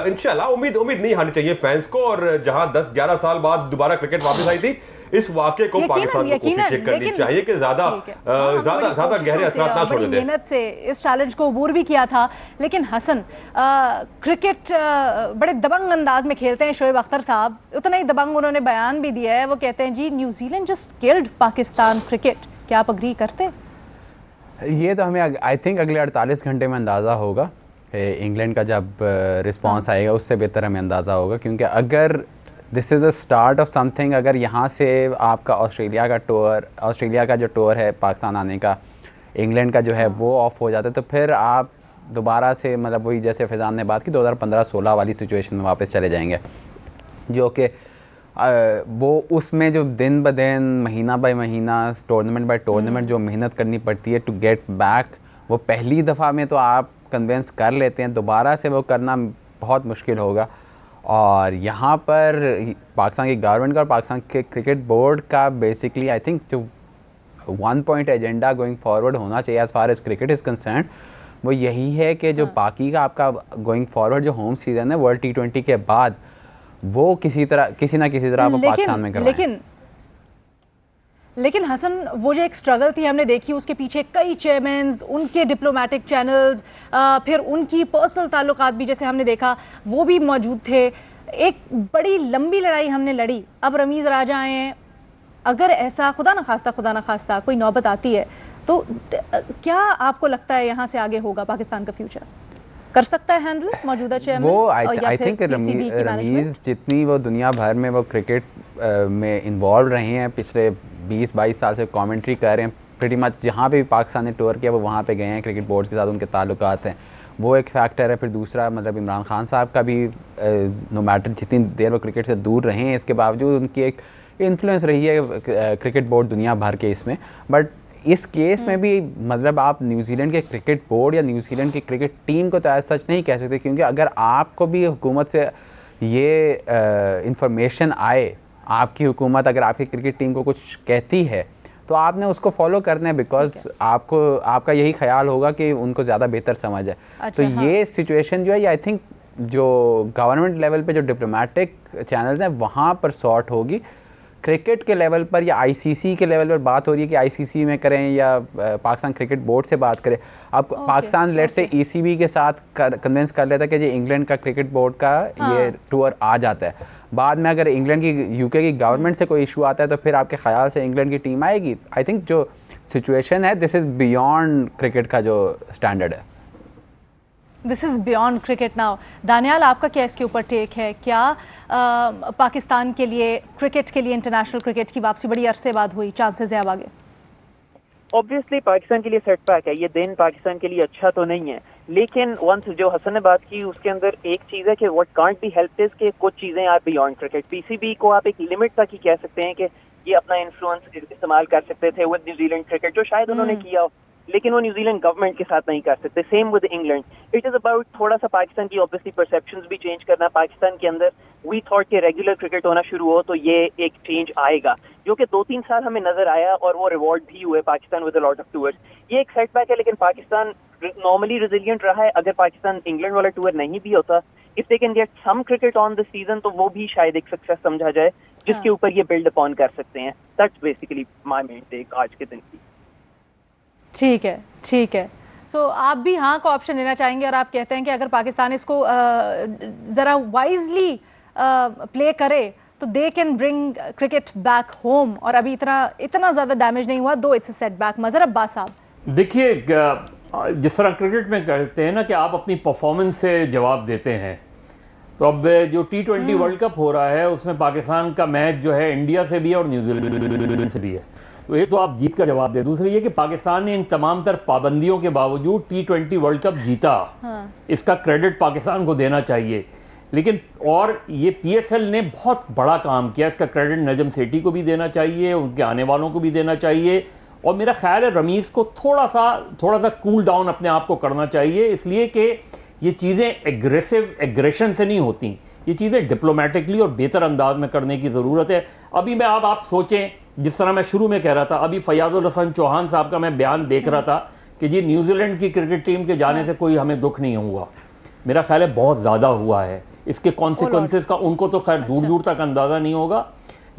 इंशाल्लाह उम्मीद नहीं हारनी चाहिए फैंस को, और जहां 10-11 साल बाद दोबारा क्रिकेट वापस आई थी, इस वाकये को पाकिस्तान को कोशिश करनी चाहिए कि ज्यादा गहरे असरात ना छोड़ दें। मेहनत से इस चैलेंज को अबूर भी किया था। लेकिन हसन, क्रिकेट बड़े दबंग अंदाज में खेलते हैं शोएब अख्तर साहब, उतना ही दबंग उन्होंने बयान भी दिया है। वो कहते हैं जी New Zealand just killed Pakistan cricket. क्या आप अग्री करते? ये तो हमें आई थिंक अगले 48 घंटे में अंदाज़ा होगा। इंग्लैंड का जब रिस्पांस आएगा उससे बेहतर हमें अंदाज़ा होगा, क्योंकि अगर this is a start of something, अगर यहाँ से आपका ऑस्ट्रेलिया का जो टूर है पाकिस्तान आने का, इंग्लैंड का जो है वो ऑफ हो जाता है, तो फिर आप दोबारा से मतलब वही जैसे फैज़ान ने बात की 2015-16 वाली सिचुएशन में वापस चले जाएंगे, जो कि वो उसमें जो दिन ब दिन महीना बाय महीना टूर्नामेंट बाय टूर्नामेंट जो मेहनत करनी पड़ती है टू गेट बैक, वो पहली दफ़ा में तो आप कन्विंस कर लेते हैं, दोबारा से वो करना बहुत मुश्किल होगा। और यहाँ पर पाकिस्तान की गवर्नमेंट का और पाकिस्तान के क्रिकेट बोर्ड का बेसिकली आई थिंक जो 1 पॉइंट एजेंडा गोइंग फॉरवर्ड होना चाहिए as far as cricket is concerned, वो यही है कि जो बाकी का आपका गोइंग फॉरवर्ड जो होम सीजन है वर्ल्ड T20 के बाद, वो किसी ना किसी तरह वो पाकिस्तान में करवाएं। लेकिन हसन, वो जो एक स्ट्रगल थी हमने देखी, उसके पीछे कई चेयरमैन्स, उनके डिप्लोमेटिक चैनल्स, फिर उनकी पर्सनल ताल्लुकात भी जैसे हमने देखा वो भी मौजूद थे। एक बड़ी लंबी लड़ाई हमने लड़ी। अब रमीज़ राजा आए हैं। अगर ऐसा खुदा ना खास्ता कोई नौबत आती है तो क्या आपको लगता है यहाँ से आगे होगा पाकिस्तान का फ्यूचर? कर सकता है हैंडल मौजूदा चेयरमैन? वो आई थिंक रमीज़ जितनी वो दुनिया भर में वो क्रिकेट में इन्वॉल्व रहे हैं, पिछले 20-22 साल से कमेंट्री कर रहे हैं, प्रीटी मच जहाँ पे भी पाकिस्तान ने टूर किया वो वहाँ पे गए हैं, क्रिकेट बोर्ड के साथ उनके ताल्लुकात हैं, वो एक फैक्टर है। फिर दूसरा मतलब इमरान खान साहब का भी नो मैटर जितनी देर वो क्रिकेट से दूर रहे हैं, इसके बावजूद उनकी एक इन्फ्लुएंस रही है क्रिकेट बोर्ड दुनिया भर के इसमें। बट इस केस में भी मतलब आप न्यूजीलैंड के क्रिकेट बोर्ड या न्यूजीलैंड की क्रिकेट टीम को तो ऐसा सच नहीं कह सकते, क्योंकि अगर आपको भी हुकूमत से ये इंफॉर्मेशन आए, आपकी हुकूमत अगर आपकी क्रिकेट टीम को कुछ कहती है, तो आपने उसको फॉलो करना है, बिकॉज आपको आपका यही ख्याल होगा कि उनको ज़्यादा बेहतर समझ है। तो ये सिचुएशन जो है, ये आई थिंक जो गवर्नमेंट लेवल पे जो डिप्लोमेटिक चैनल्स हैं वहाँ पर सॉर्ट होगी। क्रिकेट के लेवल पर या आईसीसी के लेवल पर बात हो रही है कि आईसीसी में करें या पाकिस्तान क्रिकेट बोर्ड से बात करें। अब पाकिस्तान लेट से ईसीबी के साथ कन्विंस कर लेता है कि जी इंग्लैंड का क्रिकेट बोर्ड का ये टूर आ जाता है। बाद में अगर इंग्लैंड की यूके की गवर्नमेंट से कोई इशू आता है तो फिर आपके ख्याल से इंग्लैंड की टीम आएगी? आई थिंक जो सिचुएशन है दिस इज़ बियॉन्ड क्रिकेट का जो स्टैंडर्ड है। This is beyond cricket now. Daniyal, आपका क्या इसके ऊपर टेक है? क्या पाकिस्तान के लिए, क्रिकेट के लिए, इंटरनेशनल क्रिकेट की वापसी बड़ी अरसे बाद हुई, चांसेस है अब आगे? ऑब्वियसली पाकिस्तान के लिए सेटबैक है, ये दिन पाकिस्तान के लिए अच्छा तो नहीं है, लेकिन वंस जो हसन ने बात की उसके अंदर एक चीज़ है कि what can't be helped is कि कुछ चीज़ें आर बियॉन्ड क्रिकेट। पीसीबी को आप एक लिमिट तक ही कह सकते हैं कि ये अपना इन्फ्लुएंस इस्तेमाल कर सकते थे विद न्यूजीलैंड क्रिकेट, जो शायद उन्होंने किया हो, लेकिन वो न्यूजीलैंड गवर्नमेंट के साथ नहीं कर सकते। Same with England. It is about थोड़ा सा पाकिस्तान की ऑब्वियसली परसेप्शंस भी चेंज करना। पाकिस्तान के अंदर वी थॉट के रेगुलर क्रिकेट होना शुरू हो तो ये एक चेंज आएगा, जो कि 2-3 साल हमें नजर आया और वो रिवॉर्ड भी हुए Pakistan with a lot of tours. ये एक सेटबैक है, लेकिन पाकिस्तान नॉर्मली रेजिलिएंट रहा है। अगर पाकिस्तान इंग्लैंड वाला टूर नहीं भी होता, if they can get some cricket on this season, तो वो भी शायद एक सक्सेस समझा जाए जिसके ऊपर ये बिल्ड अपॉन कर सकते हैं। That's basically my main take आज के दिन की। ठीक है, ठीक है। सो आप भी हाँ का ऑप्शन लेना चाहेंगे और आप कहते हैं कि अगर पाकिस्तान इसको ज़रा वाइजली प्ले करे तो they can bring cricket back home, और अभी इतना ज़्यादा डैमेज नहीं हुआ, दो it's a setback. Mazhar Abbas साहब, देखिए, जिस तरह क्रिकेट में कहते हैं ना कि आप अपनी परफॉर्मेंस से जवाब देते हैं, तो अब जो T20 वर्ल्ड कप हो रहा है उसमें पाकिस्तान का मैच जो है इंडिया से भी है और न्यूजीलैंड से भी है। तो एक तो आप जीत का जवाब दे, दूसरी ये कि पाकिस्तान ने इन तमाम तर पाबंदियों के बावजूद T20 वर्ल्ड कप जीता। इसका क्रेडिट पाकिस्तान को देना चाहिए। लेकिन और ये PSL ने बहुत बड़ा काम किया, इसका क्रेडिट नजम सेठी को भी देना चाहिए, उनके आने वालों को भी देना चाहिए। और मेरा ख्याल है रमीज को थोड़ा सा कूल डाउन अपने आप को करना चाहिए, इसलिए कि ये चीज़ें एग्रेशन से नहीं होती, ये चीज़ें डिप्लोमेटिकली और बेहतर अंदाज में करने की ज़रूरत है। अभी मैं आप सोचें, जिस तरह मैं शुरू में कह रहा था, अभी फयाजुल हसन चौहान साहब का मैं बयान देख रहा था कि जी न्यूजीलैंड की क्रिकेट टीम के जाने से कोई हमें दुख नहीं हुआ। मेरा ख्याल है बहुत ज़्यादा हुआ है। इसके कॉन्सिक्वेंसेस का उनको तो खैर दूर दूर तक अंदाज़ा नहीं होगा,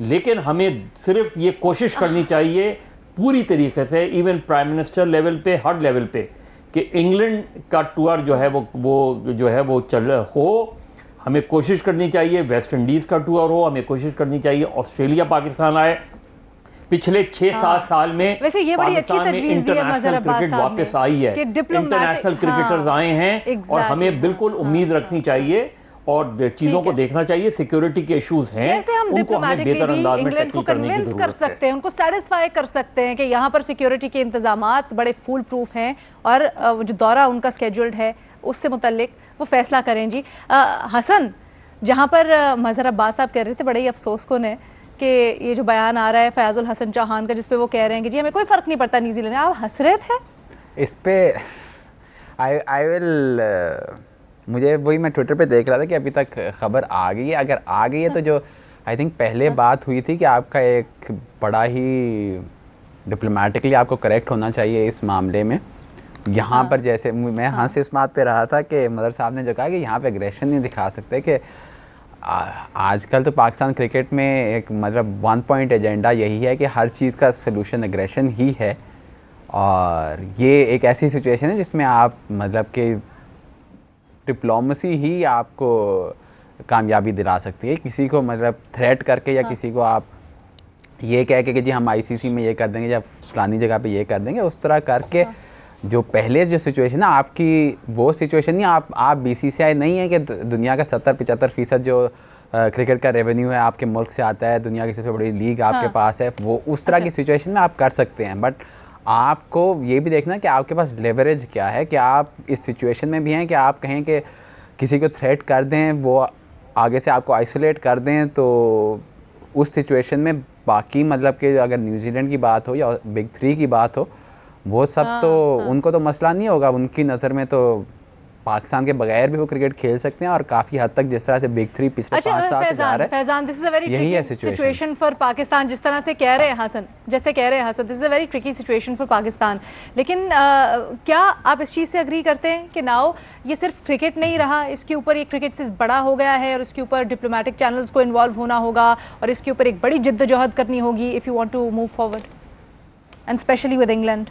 लेकिन हमें सिर्फ ये कोशिश करनी चाहिए पूरी तरीके से, इवन प्राइम मिनिस्टर लेवल पे, हर लेवल पे, कि इंग्लैंड का टूर जो है वो चल हो। हमें कोशिश करनी चाहिए वेस्ट इंडीज़ का टूर हो, हमें कोशिश करनी चाहिए ऑस्ट्रेलिया पाकिस्तान आए। पिछले 6-7 साल में वैसे ये बड़ी अच्छी तजवीज़ दी है मज़हर अब्बास क्रिकेट साहब वापस आई है, इंटरनेशनल क्रिकेटर्स आए हैं, और हमें बिल्कुल उम्मीद रखनी चाहिए और चीजों को देखना चाहिए। सिक्योरिटी के इश्यूज हैं, कैसे हम डिप्लोमेटिकली भी इंग्लैंड को कन्विंस कर सकते हैं, उनको सेटिस्फाई कर सकते हैं कि यहाँ पर सिक्योरिटी के इंतजामात बड़े फुल प्रूफ हैं और जो दौरा उनका स्केड्यूल्ड है उससे मुतल्लिक वो फैसला करें। जी हसन, जहाँ पर मज़हर अब्बास साहब कह रहे थे, बड़े ही अफसोसकुन है कि ये जो बयान आ रहा है फयाजुल हसन चौहान का, जिसपे वो कह रहे हैं कि जी हमें कोई फ़र्क नहीं पड़ता न्यूजीलैंड, आप हंस रहे थे इस पे। आई विल मुझे वही मैं ट्विटर पे देख रहा था कि अभी तक खबर आ गई है। अगर आ गई है तो जो आई थिंक पहले बात हुई थी कि आपका एक बड़ा ही डिप्लोमेटिकली आपको करेक्ट होना चाहिए इस मामले में। यहाँ पर जैसे मैं हंस इस बात पे रहा था कि मदर साहब ने जो कहा कि यहाँ पे एग्रेशन नहीं दिखा सकते, कि आजकल तो पाकिस्तान क्रिकेट में एक मतलब 1 पॉइंट एजेंडा यही है कि हर चीज़ का सलूशन एग्रेशन ही है, और ये एक ऐसी सिचुएशन है जिसमें आप मतलब कि डिप्लोमेसी ही आपको कामयाबी दिला सकती है। किसी को मतलब थ्रेट करके या किसी को आप ये कह के कि जी हम आईसीसी में ये कर देंगे या फलानी जगह पे ये कर देंगे, उस तरह करके जो पहले जो सिचुएशन है आपकी, वो सिचुएशन नहीं। आप बीसीसीआई नहीं है कि दुनिया का 70-75% जो क्रिकेट का रेवेन्यू है आपके मुल्क से आता है, दुनिया की सबसे बड़ी लीग आपके पास है, वो उस तरह की सिचुएशन में आप कर सकते हैं। बट आपको ये भी देखना कि आपके पास लेवरेज क्या है, कि आप इस सिचुएशन में भी हैं कि आप कहें कि किसी को थ्रेट कर दें, वो आगे से आपको आइसोलेट कर दें, तो उस सिचुएशन में बाकी मतलब कि अगर न्यूजीलैंड की बात हो या बिग 3 की बात हो, वो सब तो उनको तो मसला नहीं होगा, उनकी नज़र में तो पाकिस्तान के बगैर भी वो क्रिकेट खेल सकते हैं और काफ़ी हद तक जिस तरह से बिग 3 पिछले 5 साल से जा रहे हैं, Faizan, this is a very यही है ट्रिकी सिचुएशन फॉर पाकिस्तान। जिस तरह से कह रहे हैं हसन, जैसे कह रहे हैं Hasan, this is a very tricky situation for Pakistan. लेकिन क्या आप इस चीज़ से अग्री करते हैं कि नाउ ये सिर्फ क्रिकेट नहीं रहा, इसके ऊपर ये क्रिकेट से बड़ा हो गया है और इसके ऊपर डिप्लोमेटिक चैनल्स को इन्वॉल्व होना होगा और इसके ऊपर एक बड़ी जिद्दोजहद करनी होगी if you want to move forward and specially with England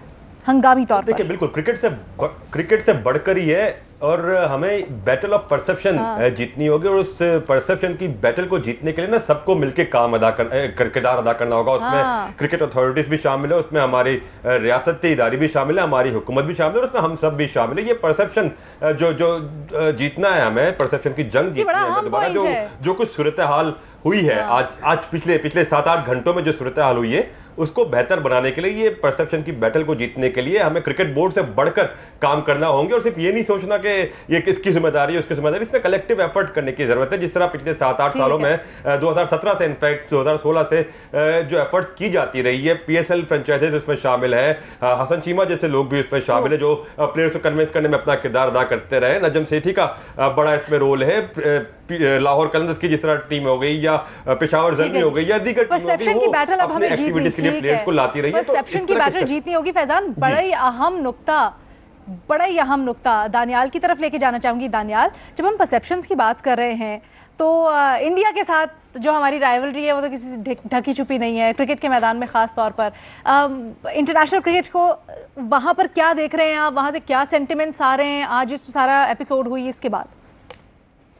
हंगामी तौर पर? देखिए, बिल्कुल क्रिकेट से बढ़कर ही है और हमें बैटल ऑफ परसेप्शन जीतनी होगी और उस परसेप्शन की बैटल को जीतने के लिए ना सबको मिलकर किरदार अदा करना होगा। उसमें क्रिकेट अथॉरिटीज भी शामिल है, उसमें हमारी रियासती इदारे भी शामिल है, हमारी हुकूमत भी शामिल है और उसमें हम सब भी शामिल है। ये परसेप्शन जो जीतना है, हमें परसेप्शन की जंग जीतनी है। दोबारा जो कुछ सूरत हाल हुई है आज पिछले 7-8 घंटों में जो सूरत हाल हुई है उसको बेहतर बनाने के लिए, ये परसेप्शन की बैटल को जीतने के लिए हमें क्रिकेट बोर्ड से बढ़कर काम करना होंगे और सिर्फ ये नहीं सोचना कि ये किसकी जिम्मेदारी है उसकी जिम्मेदारी, इसमें कलेक्टिव एफर्ट करने की जरूरत है। जिस तरह पिछले 7-8 सालों में 2017 से इनफैक्ट 2016 से जो एफर्ट्स की जाती रही है, PSL फ्रेंचाइजीज उसमें शामिल है, हसन चीमा जैसे लोग भी उसमें शामिल है जो प्लेयर्स को कन्विंस करने में अपना किरदार अदा करते रहे। नजम सेठी का बड़ा इसमें रोल है, लाहौर कलंदर्स की जिस तरह टीम हो गई या पेशावर ज़ल्मी हो गई या दीगर परसेप्शन की बैटल अब हमें जीतनी प्लेयर्स को लाती रही है, परसेप्शन की बैटल जीतनी होगी। फैजान, बड़ा ही अहम नुक्ता दानियाल की तरफ लेके जाना चाहूंगी। दानियाल, जब हम परसेप्शंस की बात कर रहे हैं तो इंडिया के साथ जो हमारी राइवलरी है वो तो किसी ढकी छुपी नहीं है, क्रिकेट के मैदान में खास तौर पर। इंटरनेशनल क्रिकेट को वहां पर क्या देख रहे हैं आप, वहां से क्या सेंटिमेंट्स आ रहे हैं आज इस सारा एपिसोड हुई इसके बाद?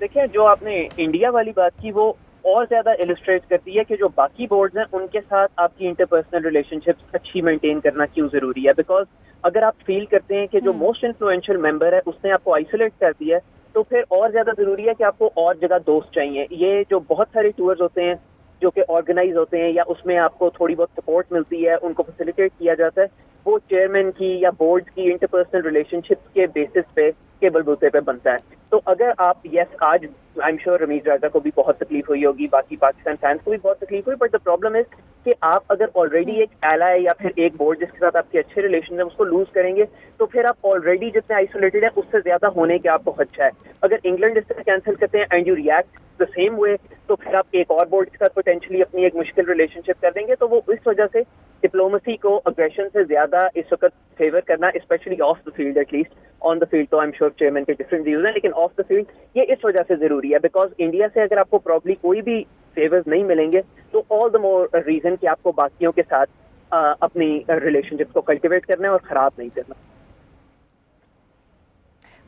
देखिए, जो आपने इंडिया वाली बात की वो और ज्यादा इलिस्ट्रेट करती है कि जो बाकी बोर्ड्स हैं उनके साथ आपकी इंटरपर्सनल रिलेशनशिप्स अच्छी मेंटेन करना क्यों जरूरी है। बिकॉज अगर आप फील करते हैं कि जो मोस्ट इन्फ्लुएंशियल मेंबर है उसने आपको आइसोलेट कर दिया है, तो फिर और ज्यादा जरूरी है कि आपको और जगह दोस्त चाहिए। ये जो बहुत सारे टूर्स होते हैं जो कि ऑर्गेनाइज होते हैं या उसमें आपको थोड़ी बहुत सपोर्ट मिलती है, उनको फैसिलिटेट किया जाता है, वो चेयरमैन की या बोर्ड की इंटरपर्सनल रिलेशनशिप के बेसिस पे के बलबूते पे बनता है। तो अगर आप आज आई एम श्योर रमीज राजा को भी बहुत तकलीफ हुई होगी, बाकी पाकिस्तान फैंस को भी बहुत तकलीफ हुई, बट द प्रॉब्लम इज कि आप अगर ऑलरेडी एक एलाय या फिर एक बोर्ड जिसके साथ आपके अच्छे रिलेशन है उसको लूज करेंगे तो फिर आप ऑलरेडी जितने आइसोलेटेड है उससे ज्यादा होने के आपको खदशा है। अगर इंग्लैंड इस तरह कैंसिल करते हैं and you react the same way, तो फिर आप एक और बोर्ड के साथ पोटेंशियली अपनी एक मुश्किल रिलेशनशिप कर देंगे। तो वो इस वजह से डिप्लोमेसी को अग्रेशन से ज्यादा इस वक्त फेवर करना, specially of the field, at least on the field तो आई एम श्योर चेयरमैन के डिफरेंट व्यूज हैं, लेकिन ऑफ द फील्ड ये इस वजह से जरूरी है बिकॉज इंडिया से अगर आपको प्रॉब्ली कोई भी फेवर्स नहीं मिलेंगे तो ऑल द मोर रीजन कि आपको बाकियों के साथ अपनी रिलेशनशिप को कल्टिवेट करना है और खराब नहीं करना।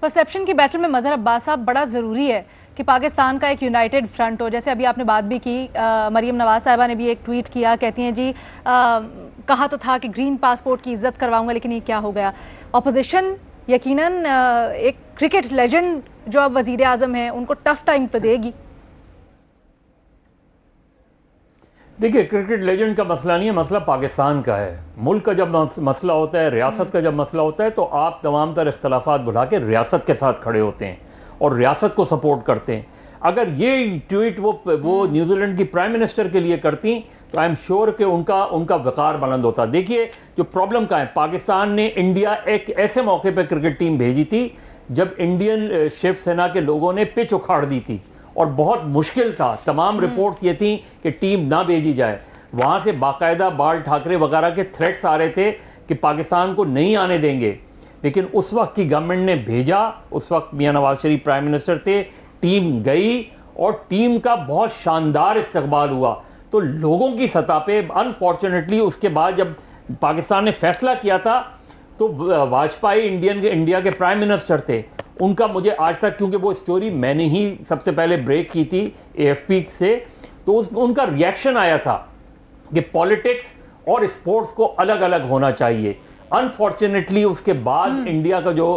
परसेप्शन की बैटल में मजहर अब्बास साहब बड़ा जरूरी है कि पाकिस्तान का एक यूनाइटेड फ्रंट हो। जैसे अभी आपने बात भी की, मरियम नवाज साहिबा ने भी एक ट्वीट किया, कहती हैं जी कहा तो था कि ग्रीन पासपोर्ट की इज्जत करवाऊंगा लेकिन ये क्या हो गया। ऑपोजिशन यकीनन एक क्रिकेट लेजेंड जो अब वजीर आजम हैं उनको टफ टाइम तो देगी। देखिए, क्रिकेट लेजेंड का मसला नहीं है, मसला पाकिस्तान का है। मुल्क का जब मसला होता है, रियासत का जब मसला होता है तो आप तमाम तर इख्तलाफात भुला के रियासत के साथ खड़े होते हैं और रियासत को सपोर्ट करते हैं। अगर ये ट्वीट वो न्यूजीलैंड की प्राइम मिनिस्टर के लिए करती तो आई एम श्योर कि उनका वकार बुलंद होता। देखिए, जो प्रॉब्लम का है, पाकिस्तान ने इंडिया एक ऐसे मौके पर क्रिकेट टीम भेजी थी जब इंडियन शिवसेना के लोगों ने पिच उखाड़ दी थी और बहुत मुश्किल था। तमाम रिपोर्ट्स ये थी कि टीम ना भेजी जाए। वहां से बाकायदा बाल ठाकरे वगैरह के थ्रेट्स आ रहे थे कि पाकिस्तान को नहीं आने देंगे, लेकिन उस वक्त की गवर्नमेंट ने भेजा। उस वक्त मियां नवाज शरीफ प्राइम मिनिस्टर थे, टीम गई और टीम का बहुत शानदार इस्तकबाल हुआ। तो लोगों की सतह पे अनफॉर्चुनेटली उसके बाद जब पाकिस्तान ने फैसला किया था तो वाजपेयी इंडिया के प्राइम मिनिस्टर थे, उनका मुझे आज तक, क्योंकि वो स्टोरी मैंने ही सबसे पहले ब्रेक की थी AFP से, तो उनका रिएक्शन आया था कि पॉलिटिक्स और स्पोर्ट्स को अलग अलग होना चाहिए। अनफॉर्चुनेटली उसके बाद इंडिया का जो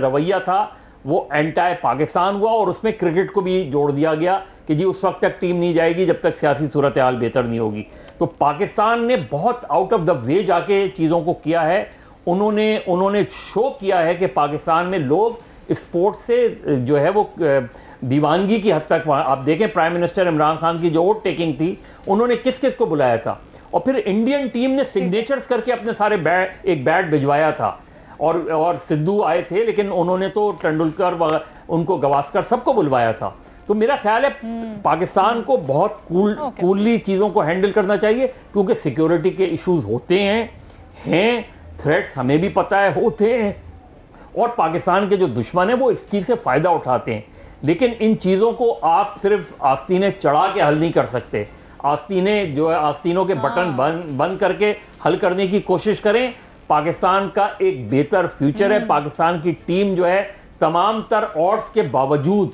रवैया था वो एंटाई पाकिस्तान हुआ और उसमें क्रिकेट को भी जोड़ दिया गया कि जी उस वक्त तक टीम नहीं जाएगी जब तक सियासी सूरत हाल बेहतर नहीं होगी। तो पाकिस्तान ने बहुत आउट ऑफ द वे जाके चीज़ों को किया है। उन्होंने शो किया है कि पाकिस्तान में लोग स्पोर्ट्स से जो है वो दीवानगी की हद तक, आप देखें प्राइम मिनिस्टर इमरान खान की जो वोट टेकिंग थी, उन्होंने किस किस को बुलाया था और फिर इंडियन टीम ने सिग्नेचर्स करके अपने सारे एक बैट भिजवाया था। और सिद्धू आए थे, लेकिन उन्होंने तो तेंदुलकर उनको गवास्कर सबको बुलवाया था। तो मेरा ख्याल है पाकिस्तान को बहुत कूलली चीज़ों को हैंडल करना चाहिए, क्योंकि सिक्योरिटी के इश्यूज होते हैं, थ्रेट्स हमें भी पता है होते हैं, और पाकिस्तान के जो दुश्मन है वो इस चीज़ से फ़ायदा उठाते हैं। लेकिन इन चीज़ों को आप सिर्फ आस्तीनें चढ़ा के हल नहीं कर सकते। आस्तीनें जो है, आस्तीनों के बटन बंद करके हल करने की कोशिश करें। पाकिस्तान का एक बेहतर फ्यूचर है। पाकिस्तान की टीम जो है तमाम तर ऑड्स के बावजूद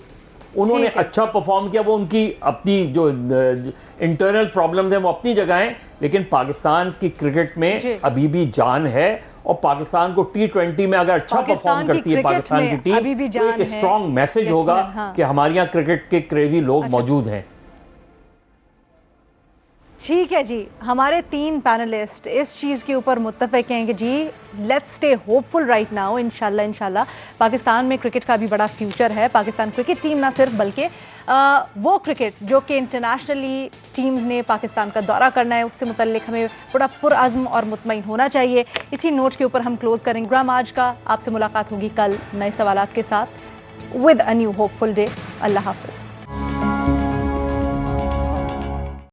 उन्होंने अच्छा परफॉर्म किया। वो उनकी अपनी जो इंटरनल प्रॉब्लम है वो अपनी जगह है, लेकिन पाकिस्तान की क्रिकेट में अभी भी जान है, और पाकिस्तान को T20 में अगर अच्छा परफॉर्म करती है पाकिस्तान की टीम, तो एक स्ट्रॉन्ग मैसेज होगा कि हमारे यहाँ क्रिकेट के क्रेजी लोग मौजूद हैं। ठीक है जी, हमारे 3 पैनलिस्ट इस चीज़ के ऊपर मुत्तफिक हैं कि जी let's stay hopeful right now. इंशाल्लाह पाकिस्तान में क्रिकेट का भी बड़ा फ्यूचर है। पाकिस्तान क्रिकेट टीम ना सिर्फ, बल्कि वो क्रिकेट जो कि इंटरनेशनली टीम्स ने पाकिस्तान का दौरा करना है, उससे मुतल्लिक हमें बड़ा पुरअज़्म और मुतमईन होना चाहिए। इसी नोट के ऊपर हम क्लोज करेंगे प्रोग्राम आज का। आपसे मुलाकात होगी कल नए सवालात के साथ, with a new hopeful day. अल्लाह हाफ़िज़।